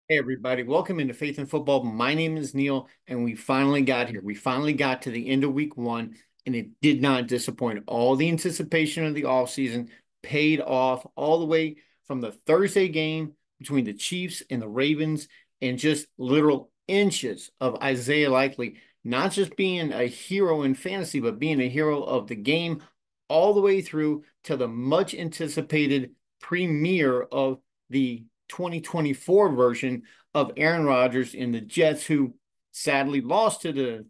Hey everybody, welcome into Faith in Football. My name is Neil, and we finally got here. We finally got to the end of week one, and it did not disappoint. All the anticipation of the offseason paid off all the way from the Thursday game between the Chiefs and the Ravens, and just literal inches of Isaiah Likely, not just being a hero in fantasy, but being a hero of the game, all the way through to the much anticipated premiere of the 2024 version of Aaron Rodgers in the Jets, who sadly lost to the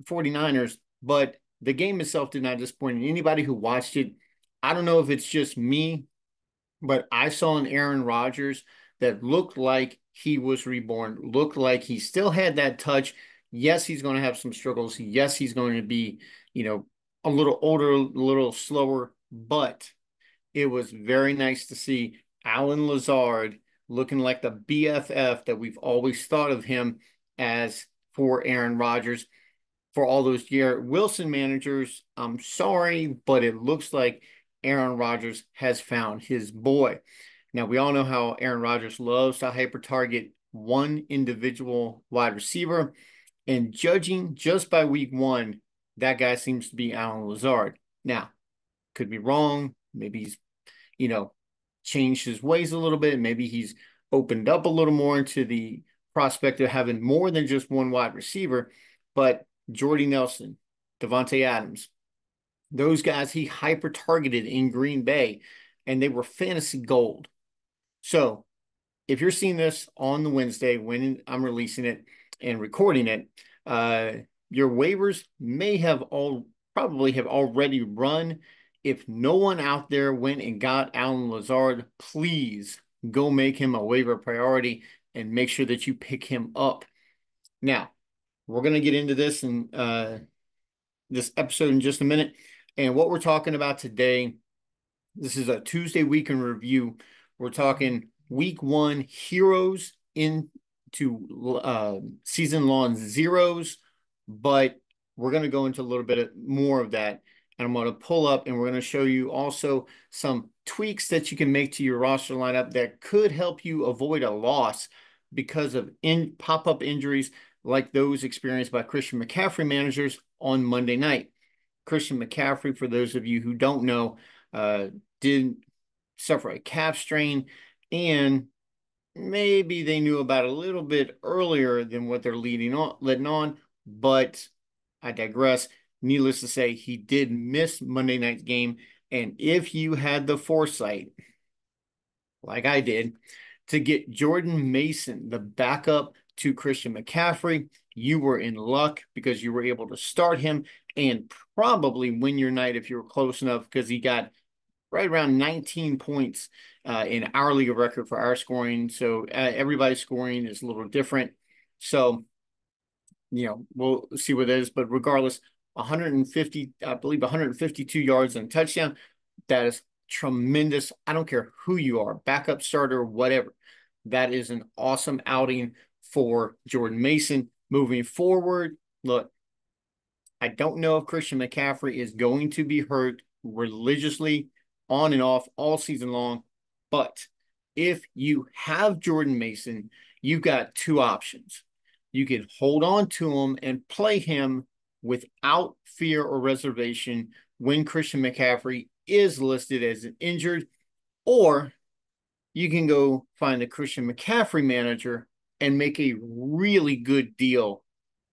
49ers, but the game itself did not disappoint anybody who watched it. I don't know if it's just me, but I saw an Aaron Rodgers that looked like he was reborn, looked like he still had that touch. Yes, he's going to have some struggles. Yes, he's going to be, a little older, a little slower, but it was very nice to see Alan Lazard looking like the BFF that we've always thought of him as for Aaron Rodgers. For all those Garrett Wilson managers, I'm sorry, but it looks like Aaron Rodgers has found his boy. Now, we all know how Aaron Rodgers loves to hyper target one individual wide receiver, and judging just by week one, that guy seems to be Alan Lazard. Now, could be wrong. Maybe he's you know, changed his ways a little bit. Maybe he's opened up a little more into the prospect of having more than just one wide receiver. But Jordy Nelson, Davante Adams, those guys he hyper targeted in Green Bay, and they were fantasy gold. So if you're seeing this on the Wednesday when I'm releasing it and recording it, uh, your waivers may have all probably have already run. If no one out there went and got Alan Lazard, please go make him a waiver priority and make sure that you pick him up. Now, we're going to get into this in this episode in just a minute. And what we're talking about today, this is a Tuesday week in review. We're talking week one heroes into season long zeros, but we're going to go into a little bit more of that. And I'm going to pull up and we're going to show you also some tweaks that you can make to your roster lineup that could help you avoid a loss because of pop-up injuries like those experienced by Christian McCaffrey managers on Monday night. Christian McCaffrey, for those of you who don't know, uh, did suffer a calf strain, and maybe they knew about a little bit earlier than what they're letting on, but I digress. Needless to say, he did miss Monday night's game. And if you had the foresight, like I did, to get Jordan Mason, the backup to Christian McCaffrey, you were in luck because you were able to start him and probably win your night if you were close enough because he got right around 19 points in our league of record for our scoring. So everybody's scoring is a little different. So, we'll see what it is. But regardless, 150, I believe 152 yards and touchdown. That is tremendous. I don't care who you are, backup starter, whatever. That is an awesome outing for Jordan Mason. Moving forward, look, I don't know if Christian McCaffrey is going to be hurt religiously on and off all season long, but if you have Jordan Mason, you've got two options. You can hold on to him and play him without fear or reservation when Christian McCaffrey is listed as an injured, or you can go find a Christian McCaffrey manager and make a really good deal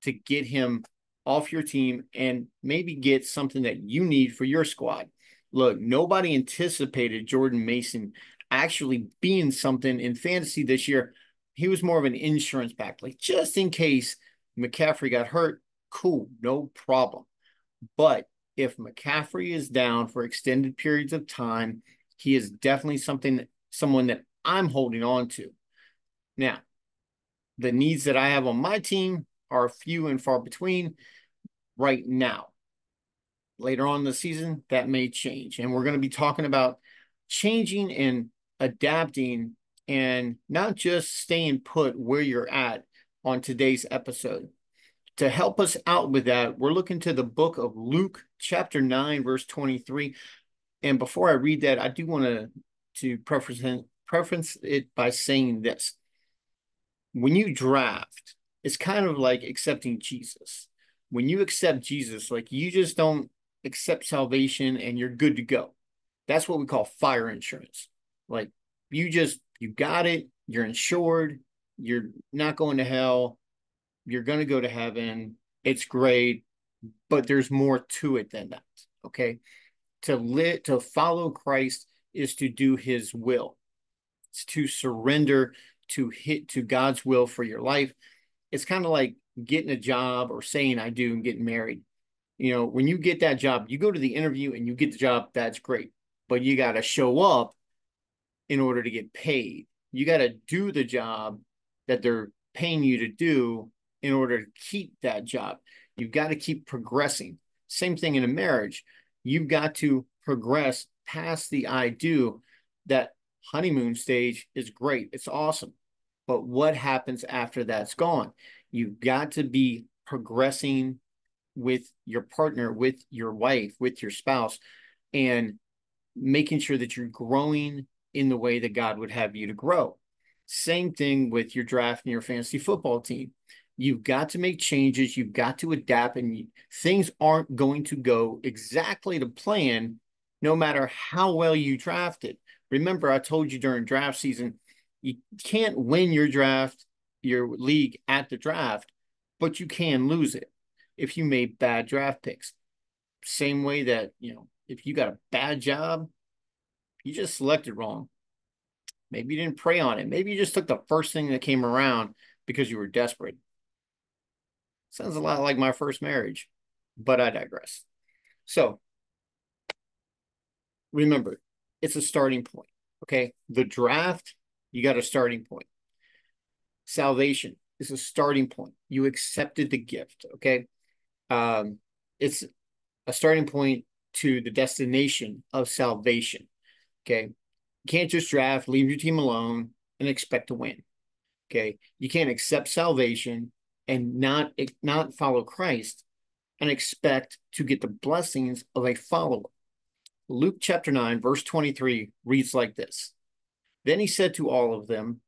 to get him off your team and maybe get something that you need for your squad. Look, nobody anticipated Jordan Mason actually being something in fantasy this year. He was more of an insurance pack, like just in case McCaffrey got hurt, cool, no problem. But if McCaffrey is down for extended periods of time, he is definitely someone that I'm holding on to. Now, the needs that I have on my team are few and far between right now. Later on in the season, that may change. And we're going to be talking about changing and adapting and not just staying put where you're at on today's episode. To help us out with that, we're looking to the book of Luke, chapter 9, verse 23. And before I read that, I do want to preference it by saying this. when you draft, it's kind of like accepting Jesus. When you accept Jesus, like you just don't accept salvation and you're good to go. That's what we call fire insurance. Like you got it, you're insured, you're not going to hell, you're going to go to heaven. It's great, but there's more to it than that. Okay. To follow Christ is to do his will. It's to surrender to God's will for your life. It's kind of like getting a job or saying I do and getting married. When you get that job, you go to the interview and you get the job, that's great. But you got to show up in order to get paid. You got to do the job that they're paying you to do in order to keep that job. You've got to keep progressing. Same thing in a marriage. You've got to progress past the I do. That honeymoon stage is great. It's awesome. But what happens after that's gone? You've got to be progressing with your partner, with your wife, with your spouse, and making sure that you're growing in the way that God would have you to grow. Same thing with your draft and your fantasy football team. You've got to make changes. You've got to adapt, and things aren't going to go exactly to plan, no matter how well you drafted. Remember, I told you during draft season, you can't win your draft, your league at the draft, but you can lose it if you made bad draft picks. Same way that, if you got a bad job, you just selected wrong. Maybe you didn't pray on it. Maybe you just took the first thing that came around because you were desperate. Sounds a lot like my first marriage, but I digress. So remember, it's a starting point. Okay. The draft, you got a starting point. Salvation is a starting point. You accepted the gift. Okay. It's a starting point to the destination of salvation. Okay. You can't just draft, leave your team alone, and expect to win. Okay. You can't accept salvation and not follow Christ and expect to get the blessings of a follower. Luke chapter 9, verse 23 reads like this. Then he said to all of them,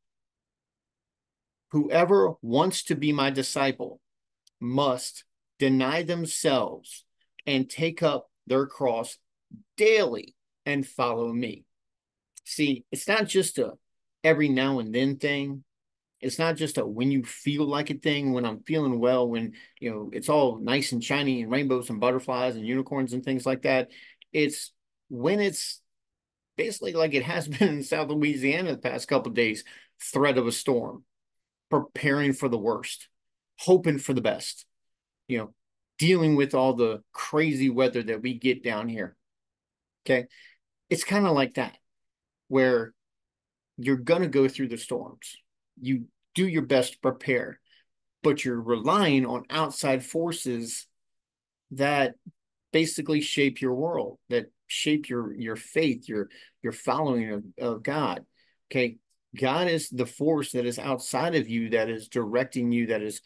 whoever wants to be my disciple must deny themselves and take up their cross daily and follow me. See, it's not just a every now and then thing. It's not just a when you feel like a thing, when I'm feeling well, when it's all nice and shiny and rainbows and butterflies and unicorns and things like that. It's when it's basically like it has been in South Louisiana the past couple of days, threat of a storm, preparing for the worst, hoping for the best, dealing with all the crazy weather that we get down here. Okay. It's kind of like that, where you're going to go through the storms. You do your best to prepare, but you're relying on outside forces that basically shape your world, that shape your faith, your following of God. Okay. God is the force that is outside of you, that is directing you, that is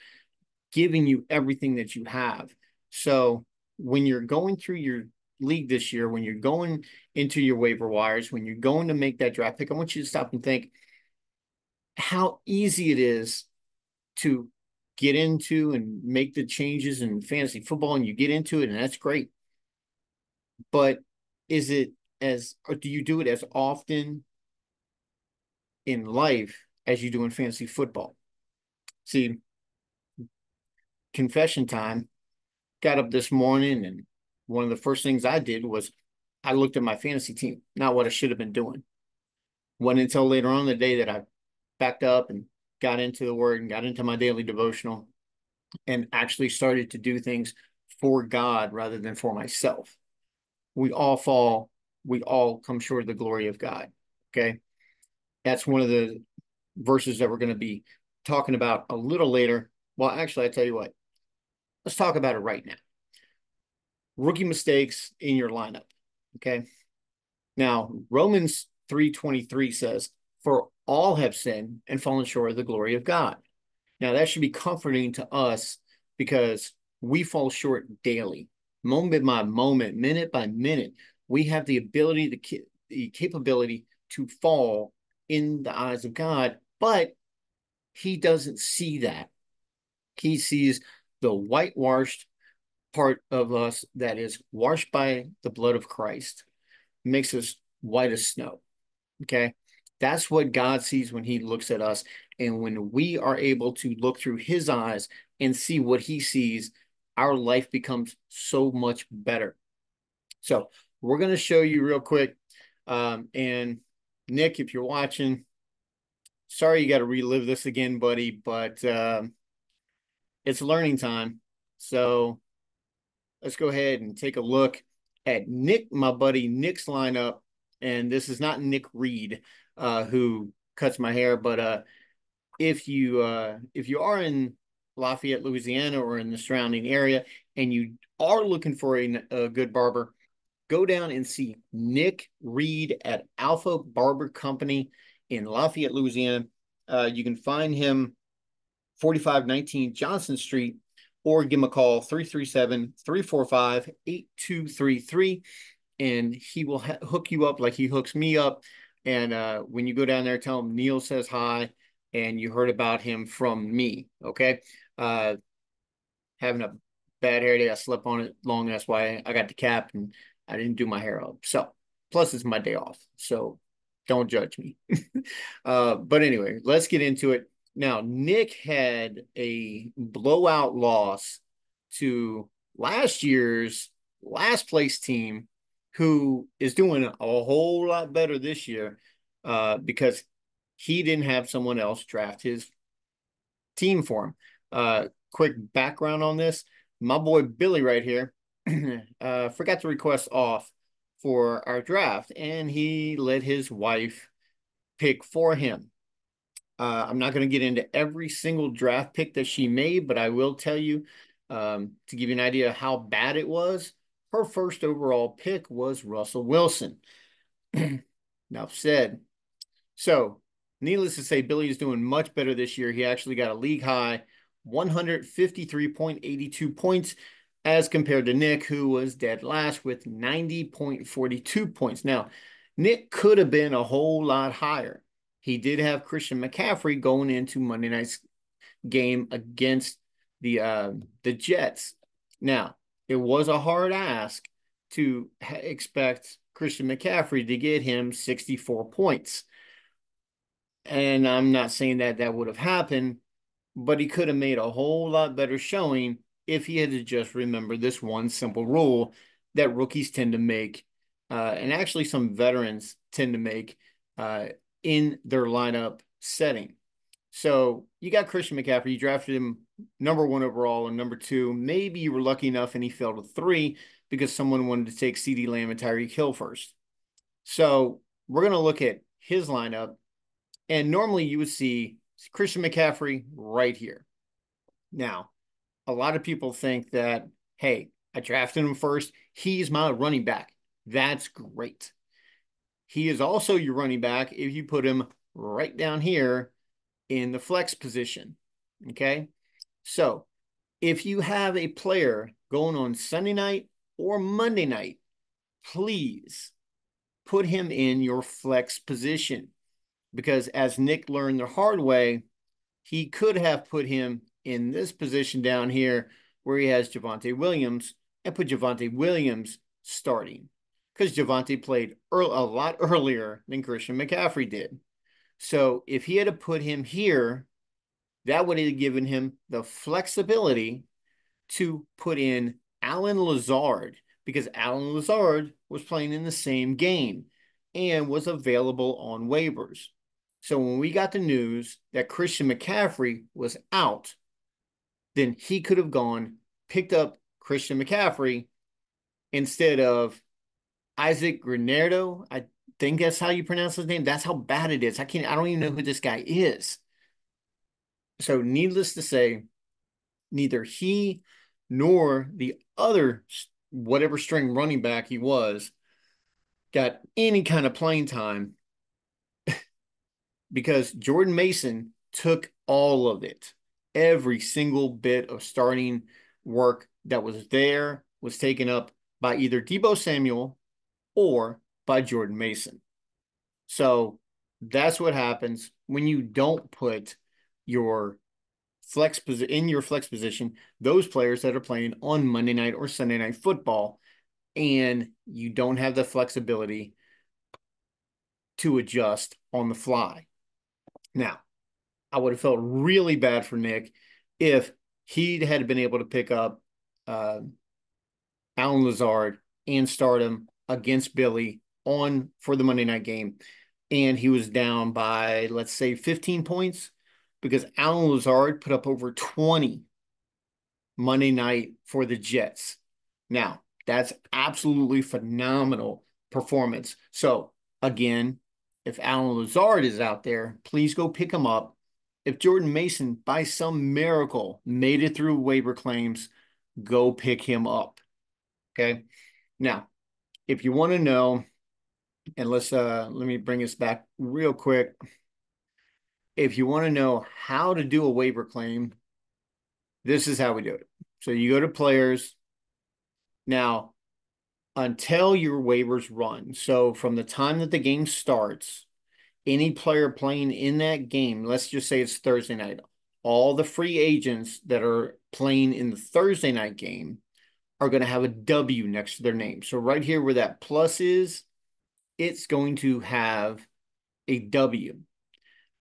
giving you everything that you have. So when you're going through your league this year, when you're going into your waiver wires, when you're going to make that draft pick, I want you to stop and think how easy it is to get into and make the changes in fantasy football, and you get into it and that's great. But or do you do it as often in life as you do in fantasy football? See, confession time, got up this morning and one of the first things I did was I looked at my fantasy team, not what I should have been doing. Wasn't until later on in the day that I backed up and got into the word and got into my daily devotional and actually started to do things for God rather than for myself. We all fall, we all come short of the glory of God. Okay. That's one of the verses that we're going to be talking about a little later. Well, actually, I tell you what, let's talk about it right now. Rookie mistakes in your lineup. Okay. Now, Romans 3:23 says, for all have sinned and fallen short of the glory of God. Now, that should be comforting to us because we fall short daily, moment by moment, minute by minute. We have the ability, the capability to fall in the eyes of God, but He doesn't see that. He sees the whitewashed part of us that is washed by the blood of Christ, makes us white as snow. Okay. That's what God sees when he looks at us. And when we are able to look through his eyes and see what he sees, our life becomes so much better. So we're going to show you real quick. And Nick, if you're watching, sorry you got to relive this again, buddy, but it's learning time. So let's go ahead and take a look at Nick, my buddy Nick's lineup. And this is not Nick Reed, who cuts my hair, but if you are in Lafayette, Louisiana, or in the surrounding area, and you are looking for a good barber, go down and see Nick Reed at Alpha Barber Company in Lafayette, Louisiana. You can find him 4519 Johnson Street, or give him a call 337-345-8233, and he will hook you up like he hooks me up. And when you go down there, tell him Neil says hi and you heard about him from me. Okay. Having a bad hair day, I slept on it long. That's why I got the cap and I didn't do my hair up. So plus it's my day off, so don't judge me. But anyway, let's get into it. Now, Nick had a blowout loss to last year's last place team, who is doing a whole lot better this year, because he didn't have someone else draft his team for him. Quick background on this. My boy Billy right here forgot to request off for our draft, and he let his wife pick for him. I'm not going to get into every single draft pick that she made, but I will tell you, to give you an idea of how bad it was, her first overall pick was Russell Wilson. Enough said. So, needless to say, Billy is doing much better this year. He actually got a league high 153.82 points as compared to Nick, who was dead last with 90.42 points. Now, Nick could have been a whole lot higher. He did have Christian McCaffrey going into Monday night's game against the Jets. Now, it was a hard ask to expect Christian McCaffrey to get him 64 points. And I'm not saying that that would have happened, but he could have made a whole lot better showing if he had to just remember this one simple rule that rookies tend to make, and actually some veterans tend to make in their lineup setting. So you got Christian McCaffrey, you drafted him number 1 overall and number 2. Maybe you were lucky enough and he fell to 3 because someone wanted to take CeeDee Lamb and Tyreek Hill first. So we're going to look at his lineup, and normally you would see Christian McCaffrey right here. Now, a lot of people think that, hey, I drafted him first. He's my running back. That's great. He is also your running back if you put him right down here in the flex position. Okay. So if you have a player going on Sunday night or Monday night, please put him in your flex position, because as Nick learned the hard way, he could have put him in this position down here where he has Javonte Williams and put Javonte Williams starting, because Javonte played a lot earlier than Christian McCaffrey did. So if he had to put him here, that would have given him the flexibility to put in Allen Lazard, because Allen Lazard was playing in the same game and was available on waivers. So when we got the news that Christian McCaffrey was out, then he could have gone, picked up Christian McCaffrey instead of Isaac Granado. I think that's how you pronounce his name. That's how bad it is. I don't even know who this guy is. So needless to say, neither he nor the other whatever string running back he was got any kind of playing time, because Jordan Mason took all of it. Every single bit of starting work that was there was taken up by either Deebo Samuel or by Jordan Mason. So that's what happens when you don't put your in your flex position, those players that are playing on Monday night or Sunday night football, and you don't have the flexibility to adjust on the fly. Now, I would have felt really bad for Nick if he had been able to pick up uh, Allen Lazard and start him against Billy on for the Monday night game, and he was down by, let's say, 15 points, because Allen Lazard put up over 20 Monday night for the Jets. Now, that's absolutely phenomenal performance. So, again, if Allen Lazard is out there, please go pick him up. If Jordan Mason, by some miracle, made it through waiver claims, go pick him up. Okay. Now, if you want to know, and let me bring us back real quick. If you want to know how to do a waiver claim, this is how we do it. So you go to players. Now, until your waivers run, so from the time that the game starts, any player playing in that game, let's just say it's Thursday night, all the free agents that are playing in the Thursday night game are going to have a W next to their name. So right here where that plus is, it's going to have a W,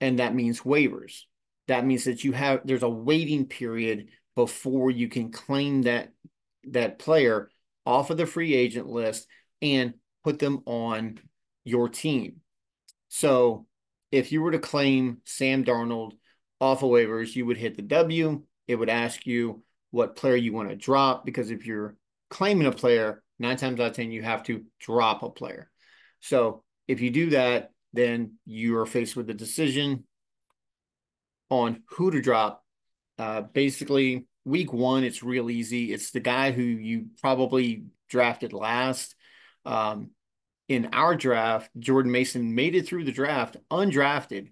and that means waivers. That means that there's a waiting period before you can claim that player off of the free agent list and put them on your team. So if you were to claim Sam Darnold off of waivers, you would hit the W. It would ask you what player you want to drop, because if you're claiming a player, 9 times out of 10, you have to drop a player. So if you do that, then you are faced with a decision on who to drop. Basically, week one, it's real easy. It's the guy who you probably drafted last. In our draft, Jordan Mason made it through the draft undrafted,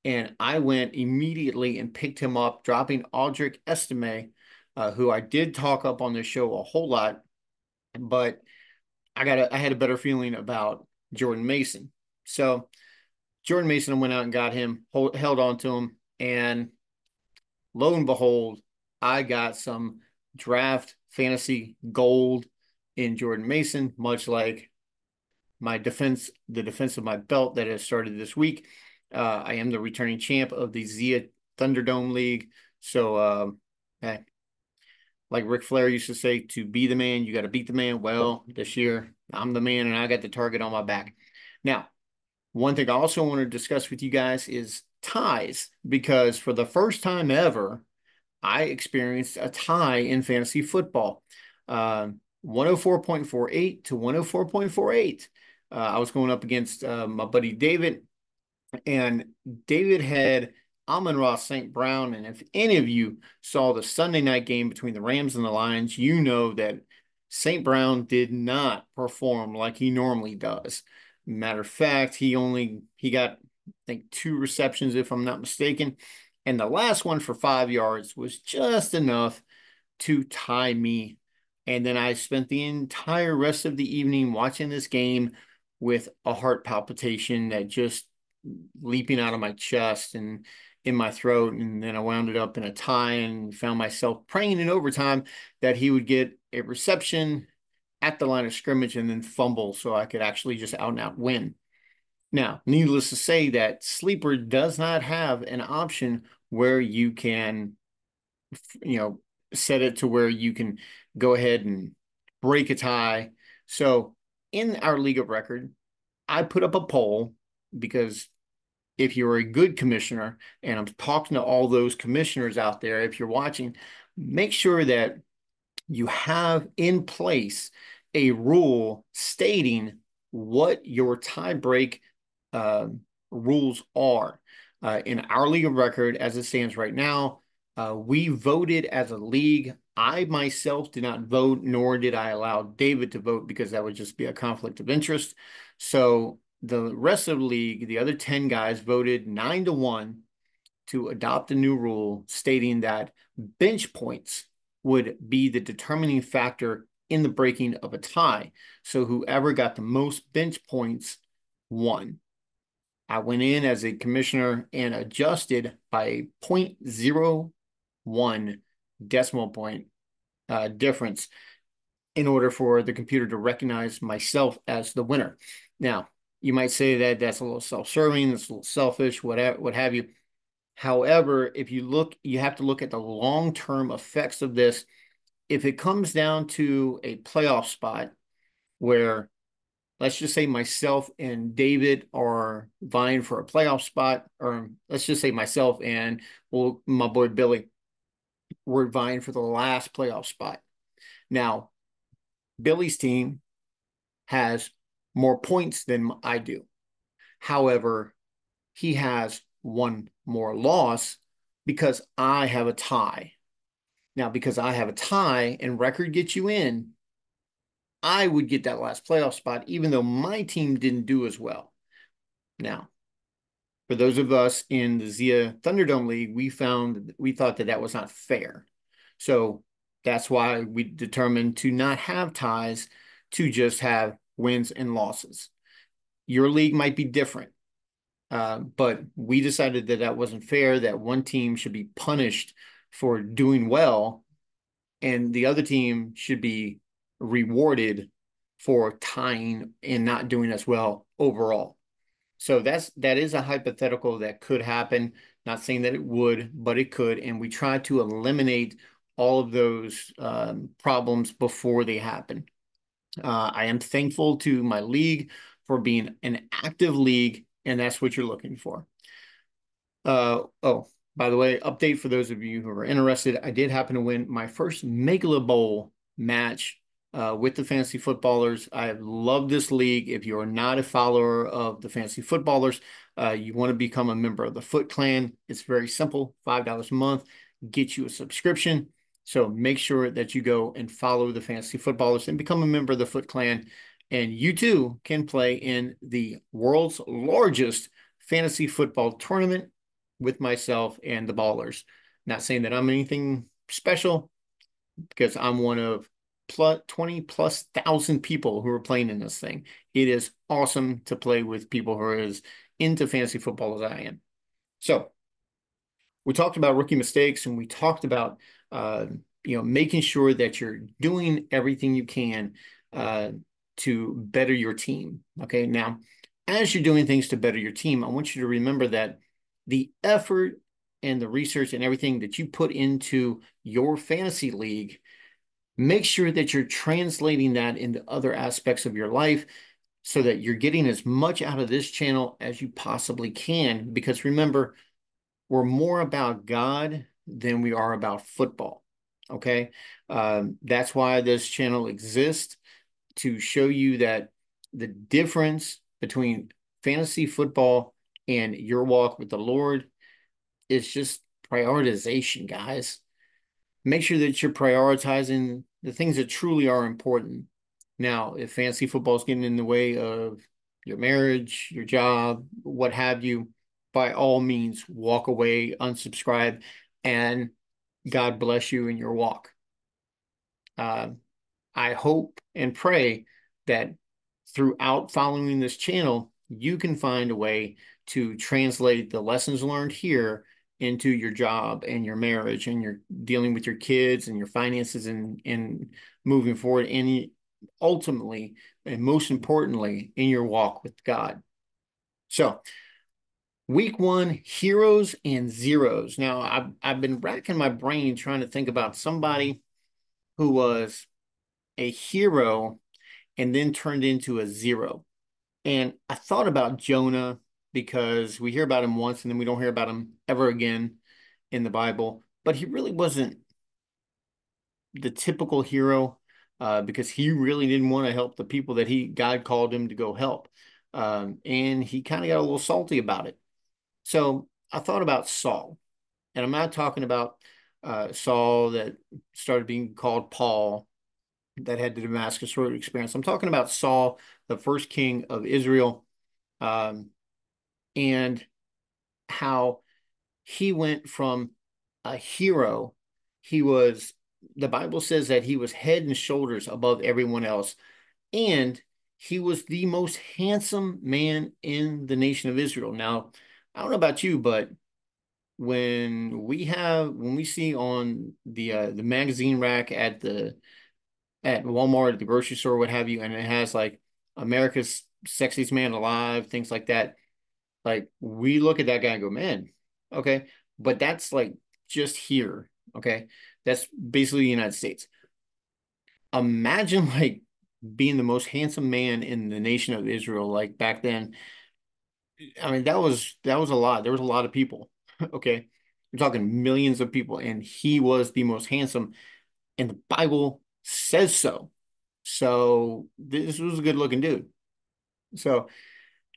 and I went immediately and picked him up, dropping Audric Estime, who I did talk up on this show a whole lot, but I had a better feeling about Jordan Mason. So Jordan Mason went out and got him, held on to him, and lo and behold, I got some draft fantasy gold in Jordan Mason, much like the defense of my belt that has started this week. I am the returning champ of the Zia Thunderdome League. So, like Ric Flair used to say, to be the man, you got to beat the man. Well, this year, I'm the man, and I got the target on my back. Now, one thing I also want to discuss with you guys is ties, because for the first time ever, I experienced a tie in fantasy football. 104.48 to 104.48. I was going up against my buddy David, and David had Amon-Ra St. Brown. And if any of you saw the Sunday night game between the Rams and the Lions, you know that St. Brown did not perform like he normally does. Matter of fact, he got, I think, 2 receptions, if I'm not mistaken. And the last one for 5 yards was just enough to tie me. And then I spent the entire rest of the evening watching this game with a heart palpitation that just leaping out of my chest and in my throat. And then I wound it up in a tie and found myself praying in overtime that he would get a reception at the line of scrimmage and then fumble so I could actually just out and out win. Now, needless to say, that Sleeper does not have an option where you can, set it to where you can go ahead and break a tie. So in our league of record, I put up a poll, because if you're a good commissioner, and I'm talking to all those commissioners out there, if you're watching, make sure that you have in place a rule stating what your tie break rules are. In our league of record, as it stands right now, we voted as a league. I myself did not vote, nor did I allow David to vote, because that would just be a conflict of interest. So the rest of the league, the other 10 guys, voted 9-1 to adopt a new rule stating that bench points would be the determining factor in the breaking of a tie. So whoever got the most bench points won. I went in as a commissioner and adjusted by a 0.01 decimal point difference in order for the computer to recognize myself as the winner. Now, you might say that that's a little self-serving, that's a little selfish, whatever, what have you. However, if you look, you have to look at the long-term effects of this. If it comes down to a playoff spot where, let's just say myself and David are vying for a playoff spot, or let's just say myself and, well, my boy Billy, we're vying for the last playoff spot. Now, Billy's team has more points than I do. However, he has one more loss because I have a tie. Now, because I have a tie and record gets you in, I would get that last playoff spot, even though my team didn't do as well. Now, for those of us in the Zia Thunderdome League, we thought that that was not fair. So that's why we determined to not have ties, to just have wins and losses. Your league might be different, but we decided that that wasn't fair, that one team should be punished for doing well, and the other team should be rewarded for tying and not doing as well overall. So that is a hypothetical that could happen. Not saying that it would, but it could. And we try to eliminate all of those problems before they happen. I am thankful to my league for being an active league, and that's what you're looking for. Oh, by the way, update for those of you who are interested, I did happen to win my first Megala Bowl match with the Fantasy Footballers. I have loved this league. If you are not a follower of the Fantasy Footballers, you want to become a member of the Foot Clan. It's very simple, $5 a month, get you a subscription. So make sure that you go and follow the Fantasy Footballers and become a member of the Foot Clan. And you too can play in the world's largest fantasy football tournament with myself and the Ballers. Not saying that I'm anything special, because I'm one of 20 plus thousand people who are playing in this thing. It is awesome to play with people who are as into fantasy football as I am. So we talked about rookie mistakes, and we talked about making sure that you're doing everything you can to better your team. Okay, now as you're doing things to better your team, I want you to remember that the effort and the research and everything that you put into your fantasy league, make sure that you're translating that into other aspects of your life so that you're getting as much out of this channel as you possibly can. Because remember, we're more about God than we are about football. Okay. That's why this channel exists, to show you that the difference between fantasy football and your walk with the Lord is just prioritization, guys. Make sure that you're prioritizing the things that truly are important. Now, if fantasy football is getting in the way of your marriage, your job, what have you, by all means, walk away, unsubscribe, and God bless you in your walk. I hope and pray that throughout following this channel, you can find a way to translate the lessons learned here into your job and your marriage, and your dealing with your kids and your finances, and moving forward, and ultimately, and most importantly, in your walk with God. So week one, heroes and zeros. Now, I've been racking my brain trying to think about somebody who was a hero and then turned into a zero. And I thought about Jonah, because we hear about him once and then we don't hear about him ever again in the Bible. But he really wasn't the typical hero, because he really didn't want to help the people that God called him to go help. And he kind of got a little salty about it. So I thought about Saul. And I'm not talking about Saul that started being called Paul, that had the Damascus Road experience. I'm talking about Saul, the first king of Israel, and how he went from a hero. The Bible says that he was head and shoulders above everyone else. And he was the most handsome man in the nation of Israel. Now, I don't know about you, but when we see on the magazine rack at Walmart, at the grocery store, what have you, and it has like America's Sexiest Man Alive, things like that. Like we look at that guy and go, man, okay, but that's like just here, okay? That's basically the United States. Imagine like being the most handsome man in the nation of Israel, like back then. I mean, that was a lot. There was a lot of people, okay? We're talking millions of people, and he was the most handsome, and the Bible says so. So this was a good looking dude. So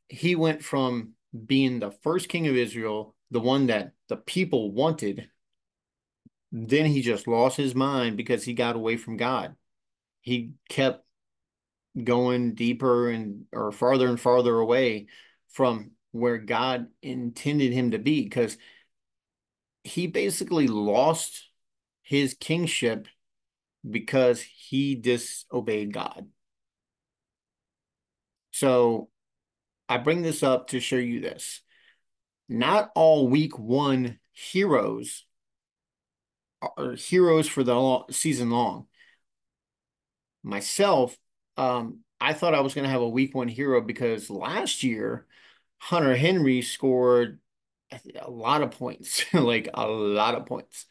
he went from being the first king of Israel, the one that the people wanted, then he just lost his mind because he got away from God. He kept going deeper and or farther and farther away from where God intended him to be because he basically lost his kingship because he disobeyed God. So I bring this up to show you this. Not all week one heroes are heroes for the season long. Myself, I thought I was going to have a week one hero because last year, Hunter Henry scored a lot of points, like a lot of points.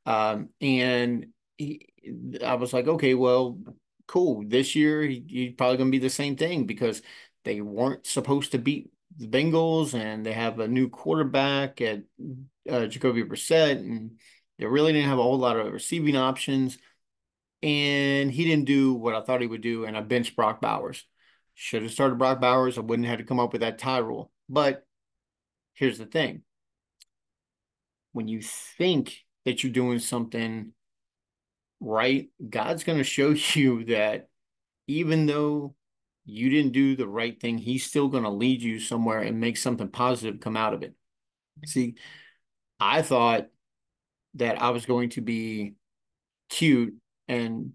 And I was like, okay, well, cool. This year, he's probably going to be the same thing because they weren't supposed to beat the Bengals and they have a new quarterback at Jacoby Brissett, and they really didn't have a whole lot of receiving options. And he didn't do what I thought he would do, and I benched Brock Bowers. Should have started Brock Bowers. I wouldn't have had to come up with that tie rule. But here's the thing. When you think that you're doing something right, God's going to show you that even though you didn't do the right thing, he's still going to lead you somewhere and make something positive come out of it. See, I thought that I was going to be cute and,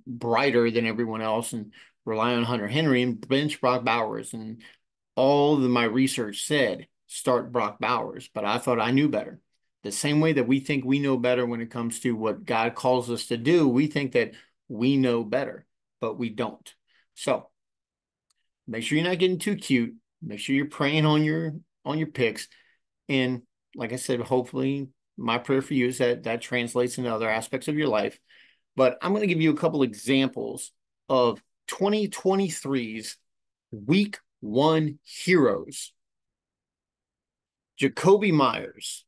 brighter than everyone else and rely on Hunter Henry and bench Brock Bowers. And all of my research said start Brock Bowers, but I thought I knew better. The same way that we think we know better when it comes to what God calls us to do, we think that we know better, but we don't. So make sure you're not getting too cute. Make sure you're praying on your picks. And like I said, hopefully my prayer for you is that that translates into other aspects of your life. But I'm going to give you a couple examples of 2023's week one heroes. Jakobi Meyers,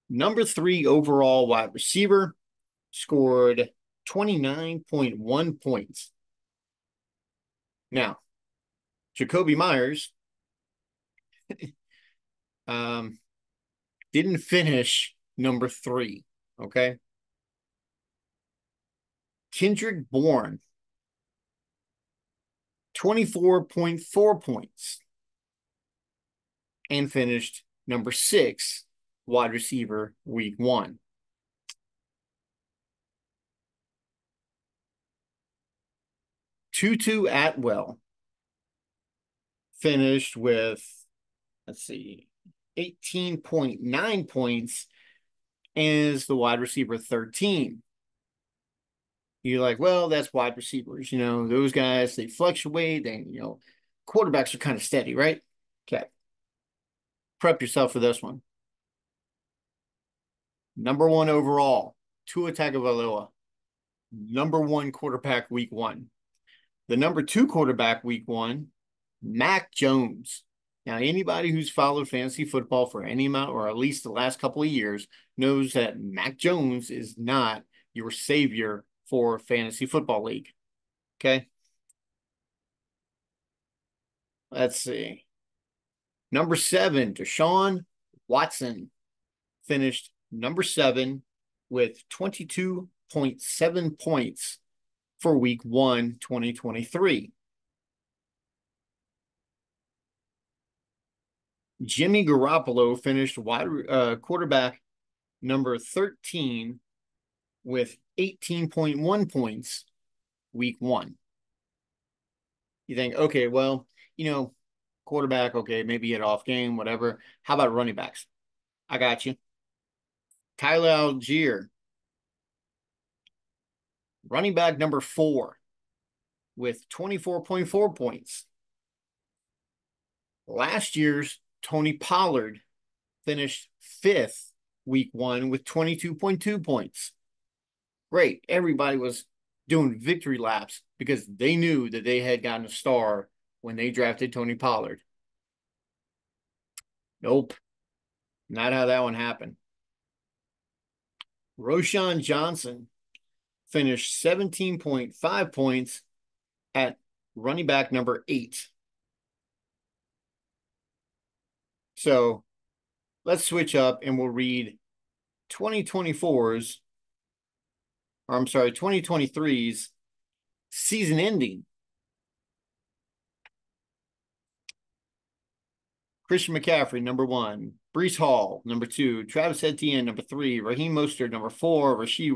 number 3 overall wide receiver, scored 29.1 points. Now, Jakobi Meyers didn't finish number 3, okay? Kendrick Bourne, 24.4 points, and finished number 6 wide receiver week 1. Tutu Atwell finished with, let's see, 18.9 points as the wide receiver 13. You're like, well, that's wide receivers. Those guys, they fluctuate. Quarterbacks are kind of steady, right? Okay. Prep yourself for this one. Number 1 overall, Tua Tagovailoa. Number 1 quarterback week 1. The number 2 quarterback week 1, Mac Jones. Now, anybody who's followed fantasy football for any amount, or at least the last couple of years, knows that Mac Jones is not your savior for fantasy football league. Okay. Let's see. Number 7, Deshaun Watson finished number 7 with 22.7 points for week 1, 2023. Jimmy Garoppolo finished quarterback number 13 with 18.1 points week 1. You think, okay, well, you know, quarterback, okay, maybe he had off game, whatever. How about running backs? I got you. Tyler Algier, running back number 4 with 24.4 points. Last year's Tony Pollard finished 5th week 1 with 22.2 points. Great. Everybody was doing victory laps because they knew that they had gotten a star when they drafted Tony Pollard. Nope, not how that one happened. Roschon Johnson finished 17.5 points at running back number 8. So let's switch up and we'll read 2024's, or I'm sorry, 2023's season ending. Christian McCaffrey, number 1. Breece Hall, number 2. Travis Etienne, number 3. Raheem Mostert, number 4. Rashid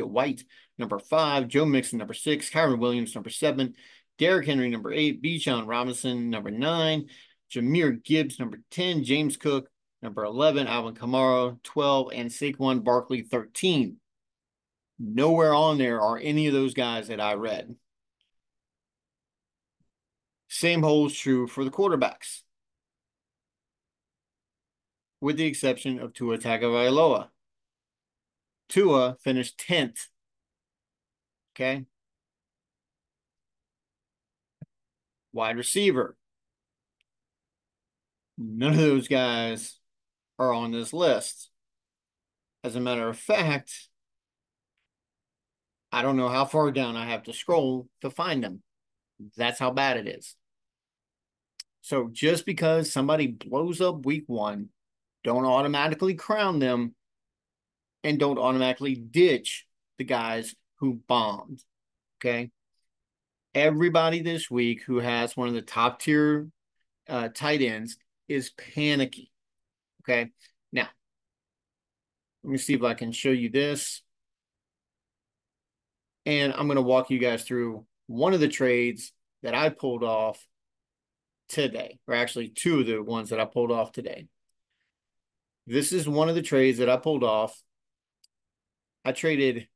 White, number 5. Joe Mixon, number 6. Kyren Williams, number 7. Derrick Henry, number 8. Bijan Robinson, number 9. Jahmyr Gibbs, number 10. James Cook, number 11. Alvin Kamara, 12. And Saquon Barkley, 13. Nowhere on there are any of those guys that I read. Same holds true for the quarterbacks, with the exception of Tua Tagovailoa. Tua finished 10th. Okay. Wide receiver. None of those guys are on this list. As a matter of fact, I don't know how far down I have to scroll to find them. That's how bad it is. So just because somebody blows up week 1, don't automatically crown them and don't automatically ditch the guys who bombed. Okay. Everybody this week who has one of the top tier tight ends is panicky. Okay. Now, let me see if I can show you this. And I'm going to walk you guys through one of the trades that I pulled off today, or actually 2 of the ones that I pulled off today. This is one of the trades that I pulled off. I traded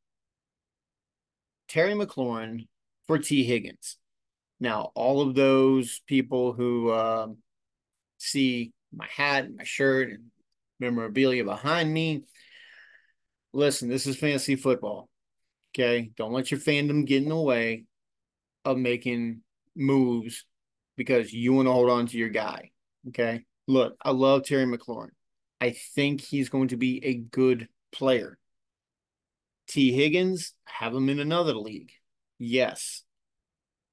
Terry McLaurin for T. Higgins. Now, all of those people who see my hat and my shirt and memorabilia behind me, listen, this is fantasy football. Okay. Don't let your fandom get in the way of making moves because you want to hold on to your guy. Okay. Look, I love Terry McLaurin. I think he's going to be a good player. T. Higgins, have him in another league. Yes.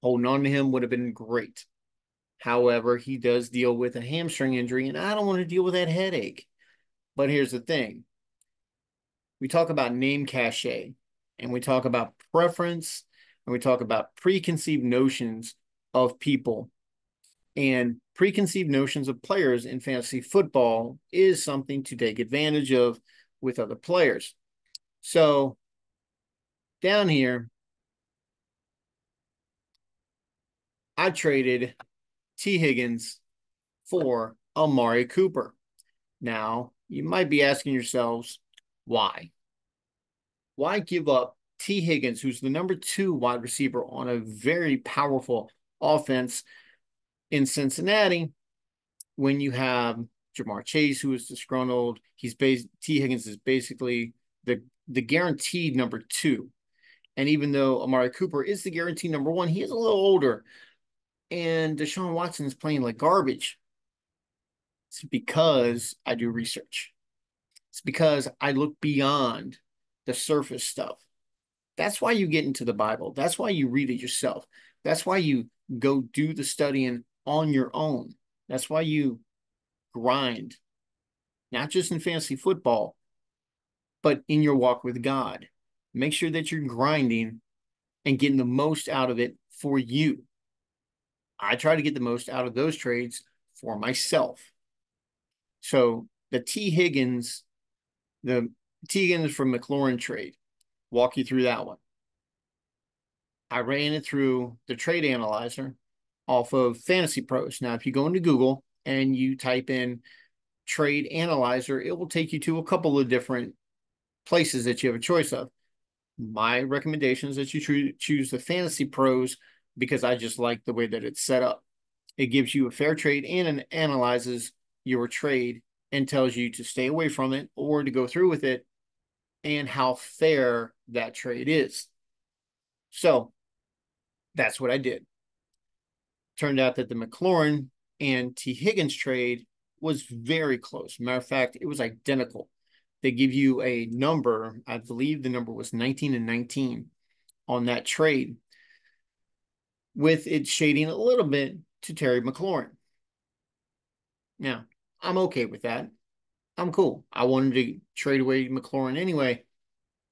Holding on to him would have been great. However, he does deal with a hamstring injury, and I don't want to deal with that headache. But here's the thing. We talk about name cachet, and we talk about preference, and we talk about preconceived notions of people. And preconceived notions of players in fantasy football is something to take advantage of with other players. So down here, I traded T. Higgins for Amari Cooper. Now, you might be asking yourselves, why? Why give up T. Higgins, who's the number 2 wide receiver on a very powerful offense in Cincinnati, when you have Jamar Chase, who is disgruntled? T. Higgins is basically the guaranteed number 2. And even though Amari Cooper is the guaranteed number 1, he is a little older. And Deshaun Watson is playing like garbage. It's because I do research. It's because I look beyond the surface stuff. That's why you get into the Bible. That's why you read it yourself. That's why you go do the studying on your own. That's why you grind, not just in fantasy football, but in your walk with God. Make sure that you're grinding and getting the most out of it for you. I try to get the most out of those trades for myself. So the T. Higgins from McLaurin trade, walk you through that one. I ran it through the trade analyzer off of Fantasy Pros. Now, if you go into Google and you type in trade analyzer, it will take you to a couple of different places that you have a choice of. My recommendation is that you choose the Fantasy Pros because I just like the way that it's set up. It gives you a fair trade and it analyzes your trade and tells you to stay away from it or to go through with it and how fair that trade is. So that's what I did. Turned out that the McLaurin and T. Higgins trade was very close. Matter of fact, it was identical. They give you a number, I believe the number was 19 and 19 on that trade, with it shading a little bit to Terry McLaurin. Now, I'm okay with that. I'm cool. I wanted to trade away McLaurin anyway,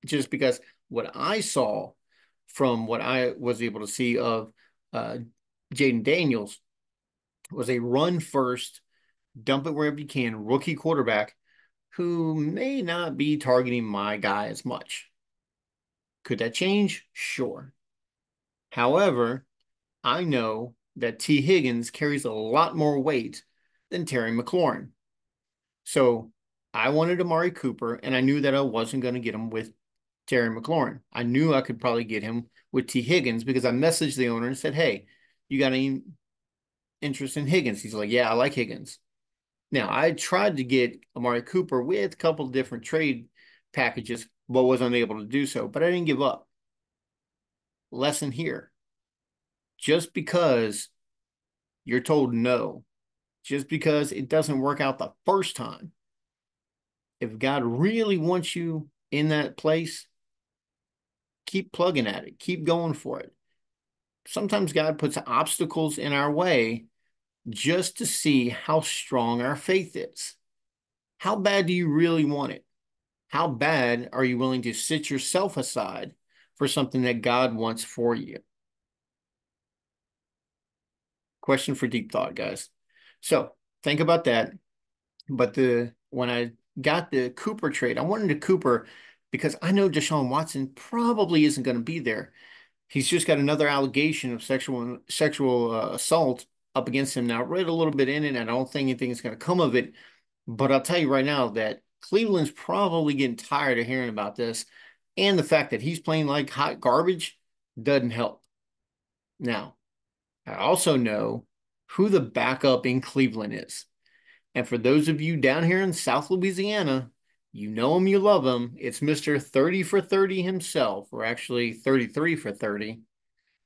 just because what I saw from what I was able to see of uh, Jayden Daniels was a run first, dump it wherever you can, rookie quarterback who may not be targeting my guy as much. Could that change? Sure. However, I know that T. Higgins carries a lot more weight than Terry McLaurin. So I wanted Amari Cooper, and I knew that I wasn't going to get him with Terry McLaurin. I knew I could probably get him with T. Higgins because I messaged the owner and said, hey, you got any interest in Higgins? He's like, yeah, I like Higgins. Now, I tried to get Amari Cooper with a couple of different trade packages, but was unable to do so. But I didn't give up. Lesson here. Just because you're told no, just because it doesn't work out the first time, if God really wants you in that place, keep plugging at it, keep going for it. Sometimes God puts obstacles in our way just to see how strong our faith is. How bad do you really want it? How bad are you willing to sit yourself aside for something that God wants for you? Question for deep thought, guys. So think about that. But when I got the Cooper trade, I wanted a Cooper because I know Deshaun Watson probably isn't going to be there. He's just got another allegation of sexual assault up against him. Now, I read a little bit in it, and I don't think anything is going to come of it. But I'll tell you right now that Cleveland's probably getting tired of hearing about this. And the fact that he's playing like hot garbage doesn't help. Now, I also know who the backup in Cleveland is. And for those of you down here in South Louisiana, you know him, you love him. It's Mr. 30 for 30 himself, or actually 33 for 30,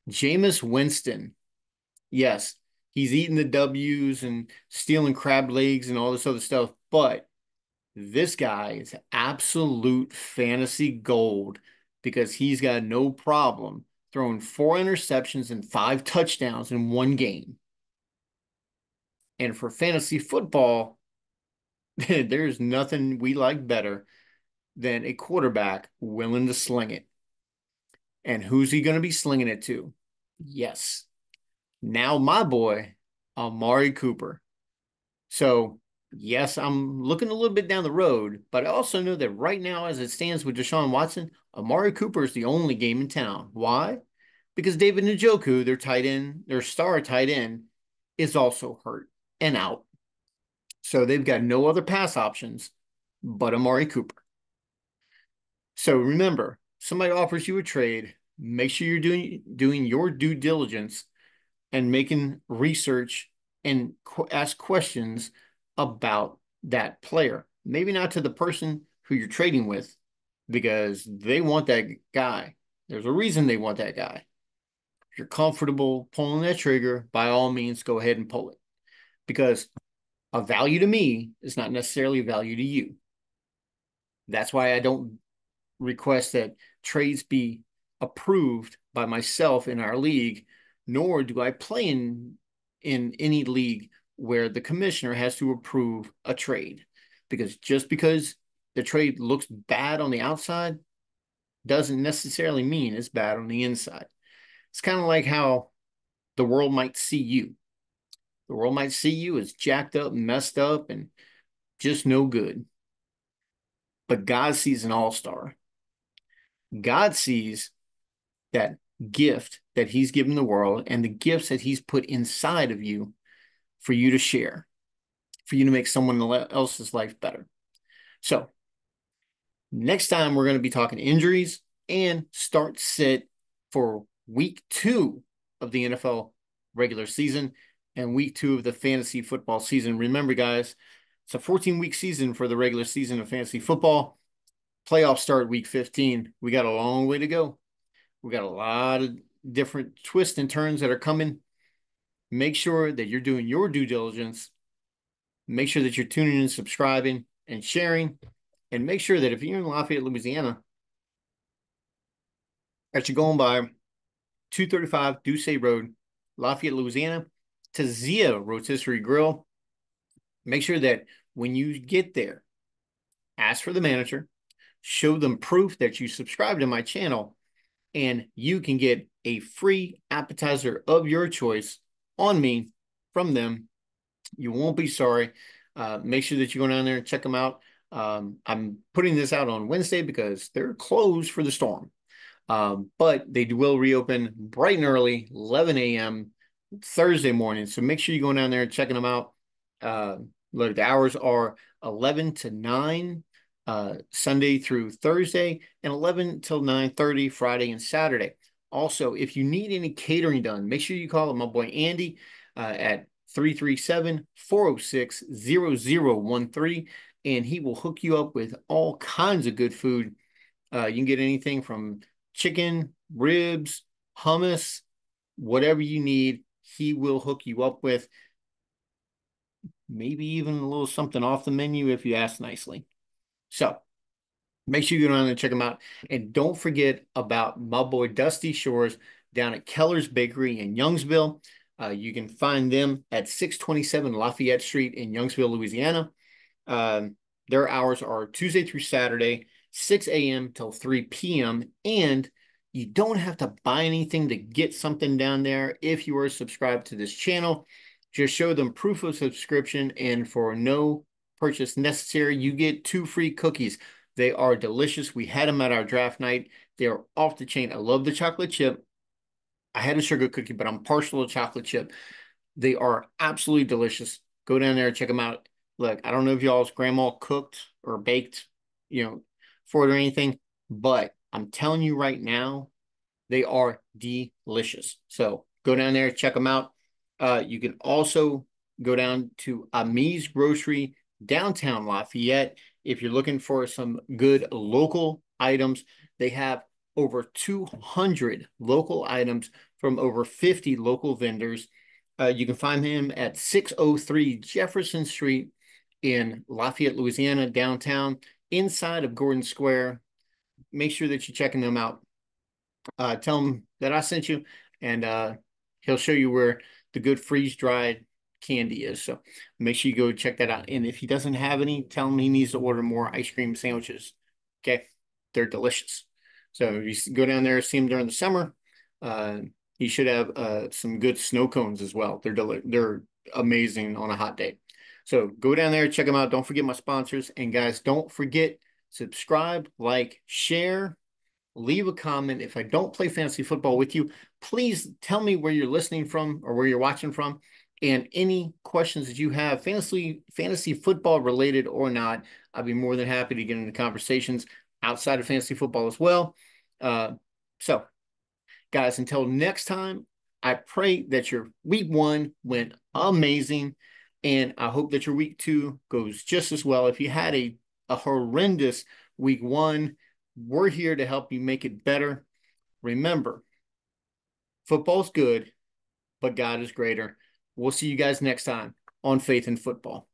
Jameis Winston. Yes, he's eating the W's and stealing crab legs and all this other stuff, but this guy is absolute fantasy gold because he's got no problem throwing 4 interceptions and 5 touchdowns in one game. And for fantasy football, there's nothing we like better than a quarterback willing to sling it. And who's he going to be slinging it to? Yes. Now, my boy, Amari Cooper. So, yes, I'm looking a little bit down the road, but I also know that right now, as it stands with Deshaun Watson, Amari Cooper is the only game in town. Why? Because David Njoku, their tight end, their star tight end, is also hurt and out. So they've got no other pass options but Amari Cooper. So remember, somebody offers you a trade, make sure you're doing your due diligence and making research and ask questions about that player. Maybe not to the person who you're trading with because they want that guy. There's a reason they want that guy. If you're comfortable pulling that trigger, by all means, go ahead and pull it because a value to me is not necessarily a value to you. That's why I don't request that trades be approved by myself in our league, nor do I play in any league where the commissioner has to approve a trade. Because just because the trade looks bad on the outside doesn't necessarily mean it's bad on the inside. It's kind of like how the world might see you. The world might see you as jacked up, messed up, and just no good. But God sees an all-star. God sees that gift that he's given the world and the gifts that he's put inside of you for you to share, for you to make someone else's life better. So next time we're going to be talking injuries and start sit for week 2 of the NFL regular season and week 2 of the fantasy football season. Remember, guys, it's a 14-week season for the regular season of fantasy football. Playoffs start week 15. We got a long way to go. We got a lot of different twists and turns that are coming. Make sure that you're doing your due diligence. Make sure that you're tuning in, subscribing, and sharing. And make sure that if you're in Lafayette, Louisiana, that you're going by 235 Duce Road, Lafayette, Louisiana, to Zia Rotisserie Grill. Make sure that when you get there, ask for the manager, show them proof that you subscribe to my channel, and you can get a free appetizer of your choice on me from them. You won't be sorry. Make sure that you go down there and check them out. I'm putting this out on Wednesday because they're closed for the storm. But they will reopen bright and early, 11 a.m. Thursday morning. So make sure you go down there and checking them out. Look, the hours are 11 to 9 Sunday through Thursday, and 11 till 9:30 Friday and Saturday. Also, if you need any catering done, make sure you call my boy Andy at 337-406-0013, and he will hook you up with all kinds of good food. You can get anything from chicken, ribs, hummus, whatever you need, he will hook you up with. Maybe even a little something off the menu if you ask nicely. So make sure you go down and check them out. And don't forget about my boy Dusty Shores down at Keller's Bakery in Youngsville. You can find them at 627 Lafayette Street in Youngsville, Louisiana. Their hours are Tuesday through Saturday, 6 a.m. till 3 p.m. And you don't have to buy anything to get something down there if you are subscribed to this channel. Just show them proof of subscription, and for no purchase necessary, you get 2 free cookies. They are delicious. We had them at our draft night. They are off the chain. I love the chocolate chip. I had a sugar cookie, but I'm partial to chocolate chip. They are absolutely delicious. Go down there and check them out. Look, I don't know if y'all's grandma cooked or baked, for it or anything, but I'm telling you right now, they are delicious. So go down there, check them out. You can also go down to Amis Grocery, downtown Lafayette. If you're looking for some good local items, they have over 200 local items from over 50 local vendors. You can find him at 603 Jefferson Street in Lafayette, Louisiana, downtown, inside of Gordon Square. Make sure that you're checking them out. Tell him that I sent you, and he'll show you where the good freeze-dried candy is. So make sure you go check that out. And if he doesn't have any, tell him he needs to order more ice cream sandwiches. Okay, they're delicious. So if you go down there, see him during the summer. He should have some good snow cones as well. They're amazing on a hot day. So go down there, check them out. Don't forget my sponsors. And guys, don't forget, subscribe, like, share, leave a comment. If I don't play fantasy football with you, please tell me where you're listening from or where you're watching from, and any questions that you have, fantasy football related or not. I'd be more than happy to get into conversations outside of fantasy football as well. So guys, until next time, I pray that your week 1 went amazing, and I hope that your week 2 goes just as well. If you had a horrendous week 1, we're here to help you make it better. Remember, football's good, but God is greater. We'll see you guys next time on Faith in Football.